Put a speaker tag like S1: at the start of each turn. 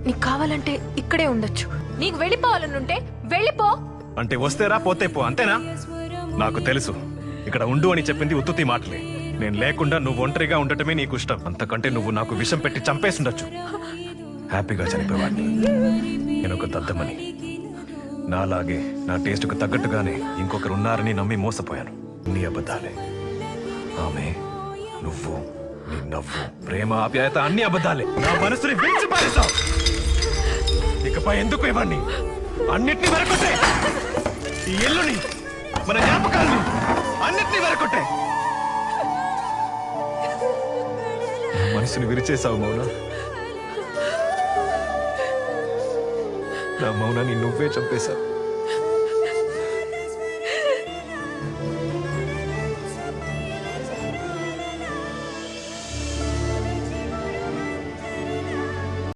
S1: నీకు కావాలంటే ఇక్కడే ఉండొచ్చు. నీకు వెళ్ళిపోవాలనుంటే వెళ్ళిపో.
S2: అంటే వస్తేరా పోతే పో, అంతేనా? నాకు తెలుసు ఇక్కడ ఉండు అని చెప్పింది ఉత్తుతి మాటలే. నేను లేకుండా నువ్వు ఒంటరిగా ఉండటమే నీకు ఇష్టం. అంతకంటే నువ్వు నాకు విషం పెట్టి చంపేసి ఉండొచ్చు. హ్యాపీగా చనిపోయేవాడిని. నేను ఒక దద్దమని, నాలాగే నా టేస్ట్కు తగ్గట్టుగానే ఇంకొకరు ఉన్నారని నమ్మి మోసపోయాను. నీ అబద్ధాలే. ఆమె, నువ్వు, నీ నవ్వు, ప్రేమ, ఆప్యాయత అన్ని అబద్ధాలే. నా మనసుని విడిచి పారేశావు. ఇకపై ఎందుకు ఇవన్నీ? అన్నిటినీ వెరకొట్టే. ఈ ఇల్లుని, మన జ్ఞాపకాల్ని అన్నిటినీ వెరకొట్టే. నా మనసుని విరిచేశావు మౌన. నా మౌనాన్ని నువ్వే చంపేశావు.